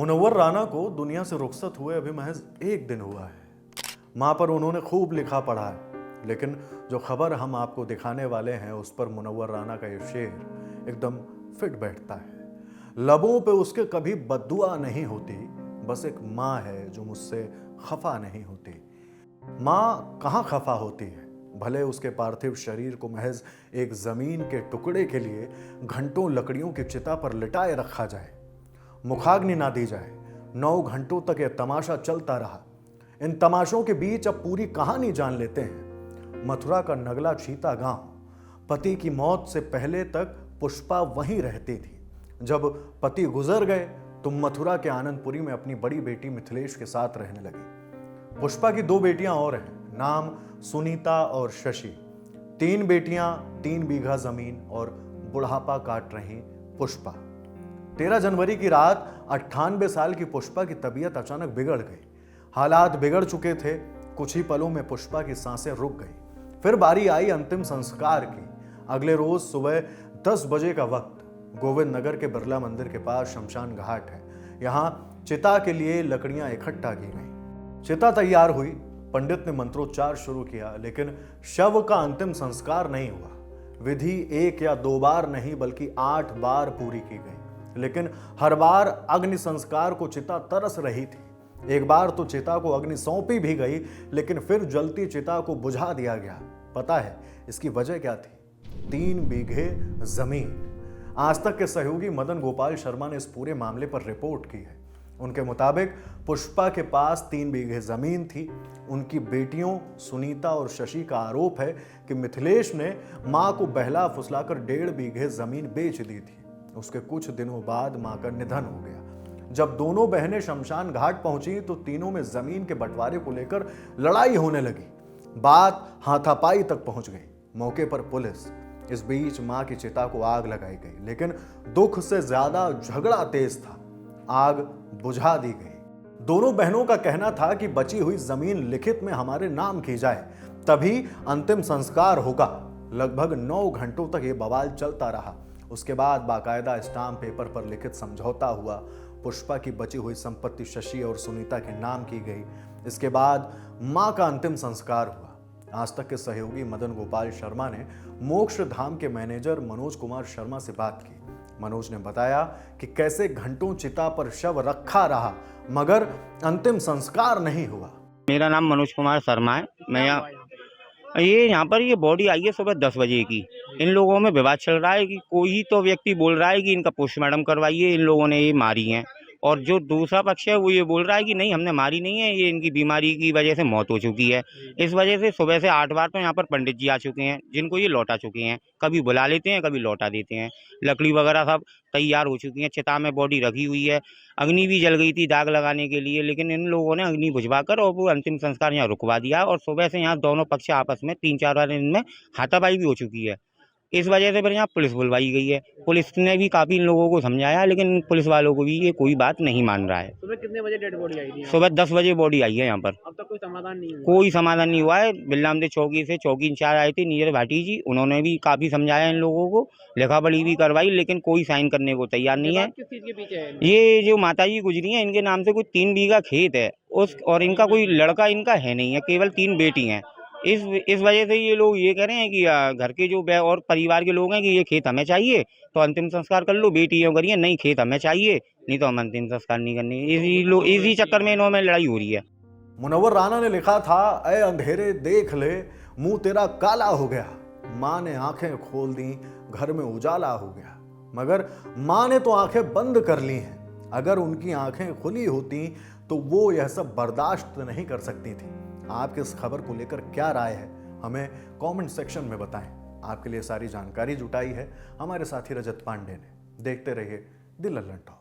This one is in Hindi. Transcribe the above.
मुनव्वर राना को दुनिया से रुखसत हुए अभी महज एक दिन हुआ है। माँ पर उन्होंने खूब लिखा पढ़ा है, लेकिन जो खबर हम आपको दिखाने वाले हैं उस पर मुनव्वर राना का ये शेर एकदम फिट बैठता है। लबों पे उसके कभी बद्दुआ नहीं होती, बस एक माँ है जो मुझसे खफा नहीं होती। माँ कहाँ खफा होती है, भले उसके पार्थिव शरीर को महज एक जमीन के टुकड़े के लिए घंटों लकड़ियों की चिता पर लिटाए रखा जाए, मुखाग्नि ना दी जाए। 9 घंटों तक यह तमाशा चलता रहा। इन तमाशों के बीच अब पूरी कहानी जान लेते हैं। मथुरा का नगला चीता गांव, पति की मौत से पहले तक पुष्पा वहीं रहती थी। जब पति गुजर गए तो मथुरा के आनंदपुरी में अपनी बड़ी बेटी मिथिलेश के साथ रहने लगी। पुष्पा की 2 बेटियां और हैं, नाम सुनीता और शशि। 3 बेटियां, 3 बीघा जमीन और बुढ़ापा काट रही पुष्पा। 13 जनवरी की रात 98 साल की पुष्पा की तबीयत अचानक बिगड़ गई। हालात बिगड़ चुके थे। कुछ ही पलों में पुष्पा की सांसें रुक गई। फिर बारी आई अंतिम संस्कार की। अगले रोज सुबह 10 बजे का वक्त। गोविंद नगर के बिरला मंदिर के पास शमशान घाट है। यहाँ चिता के लिए लकड़ियां इकट्ठा की गई। चिता तैयार हुई, पंडित ने मंत्रोच्चार शुरू किया, लेकिन शव का अंतिम संस्कार नहीं हुआ। विधि 1 या 2 बार नहीं बल्कि 8 बार पूरी की गई, लेकिन हर बार अग्नि संस्कार को चिता तरस रही थी। एक बार तो चिता को अग्नि सौंपी भी गई, लेकिन फिर जलती चिता को बुझा दिया गया। पता है इसकी वजह क्या थी? 3 बीघे जमीन। आज तक के सहयोगी मदन गोपाल शर्मा ने इस पूरे मामले पर रिपोर्ट की है। उनके मुताबिक पुष्पा के पास 3 बीघे जमीन थी। उनकी बेटियों सुनीता और शशि का आरोप है कि मिथिलेश ने मां को बहला फुसलाकर 1.5 बीघे जमीन बेच दी थी। उसके कुछ दिनों बाद मां का निधन हो गया। जब दोनों बहनें शमशान घाट पहुंची तो तीनों में जमीन के बंटवारे को लेकर लड़ाई होने लगी। बात हाथापाई तक पहुंच गई। मौके पर पुलिस। इस बीच मां की चिता को आग लगाई गई, लेकिन दुख से ज्यादा झगड़ा तेज था। आग बुझा दी गई। दोनों बहनों का कहना था कि बची हुई जमीन लिखित में हमारे नाम की जाए, तभी अंतिम संस्कार होगा। लगभग 9 घंटों तक यह बवाल चलता रहा। उसके बाद बाकायदा स्टाम्प पेपर पर लिखित समझौता हुआ। पुष्पा की बची हुई संपत्ति शशि और सुनीता के नाम की गई। इसके बाद मां का अंतिम संस्कार हुआ। आज तक के सहयोगी मदन गोपाल शर्मा ने मोक्ष धाम के मैनेजर मनोज कुमार शर्मा से बात की। मनोज ने बताया कि कैसे घंटों चिता पर शव रखा रहा, मगर अंतिम संस्कार नहीं हुआ। मेरा नाम मनोज कुमार शर्मा है। मैं यहाँ पर ये बॉडी आई है सुबह 10 बजे की। इन लोगों में विवाद चल रहा है कि कोई तो व्यक्ति बोल रहा है कि इनका पोस्टमार्टम करवाइए, इन लोगों ने ये मारी है, और जो दूसरा पक्ष है वो ये बोल रहा है कि नहीं हमने मारी नहीं है, ये इनकी बीमारी की वजह से मौत हो चुकी है। इस वजह से सुबह से 8 बार तो यहाँ पर पंडित जी आ चुके हैं, जिनको ये लौटा चुके हैं। कभी बुला लेते हैं, कभी लौटा देते हैं। लकड़ी वगैरह सब तैयार हो चुकी है। चिता में बॉडी रखी हुई है। अग्नि भी जल गई थी दाग लगाने के लिए, लेकिन इन लोगों ने अग्नि बुझवाकर और वो अंतिम संस्कार यहाँ रुकवा दिया। और सुबह से यहाँ दोनों पक्ष आपस में 3-4 बार इनमें हाथापाई भी हो चुकी है। इस वजह से फिर यहाँ पुलिस बुलवाई गई है। पुलिस ने भी काफी इन लोगों को समझाया, लेकिन पुलिस वालों को भी ये कोई बात नहीं मान रहा है। सुबह कितने बजे डेड बॉडी आई थी? सुबह 10 बजे बॉडी आई है यहाँ पर। अब तक कोई समाधान नहीं हुआ? कोई समाधान नहीं हुआ है। बिल्लामदेव चौकी से चौकी इंचार्ज आए थे नीरज भाटी जी, उन्होंने भी काफी समझाया इन लोगों को, लिखा पढ़ी भी करवाई, लेकिन कोई साइन करने को तैयार नहीं है। किस चीज के पीछे है? ये जो माता जी गुजरी है, इनके नाम से कुछ 3 बीघा खेत है और इनका कोई लड़का इनका है नहीं है, केवल 3 बेटी हैं। इस वजह से ये लोग ये कह रहे हैं कि घर के जो और परिवार के लोग हैं कि ये खेत हमें चाहिए तो अंतिम संस्कार कर लो, बेटी हो करिए, नहीं खेत हमें चाहिए, नहीं तो हम अंतिम संस्कार नहीं करने। इसी चक्कर में इन्होंने लड़ाई हो रही है। मुनव्वर राना ने लिखा था, ऐ अंधेरे देख ले, मुंह तेरा काला हो गया। मां ने आंखें खोल दी, घर में उजाला हो गया। मगर मां ने तो आंखें बंद कर ली हैं। अगर उनकी आंखें खुली होती तो वो यह सब बर्दाश्त नहीं कर सकती थी। आपकी इस खबर को लेकर क्या राय है, हमें कमेंट सेक्शन में बताएं। आपके लिए सारी जानकारी जुटाई है हमारे साथी रजत पांडे ने। देखते रहिए द लल्लन टॉक।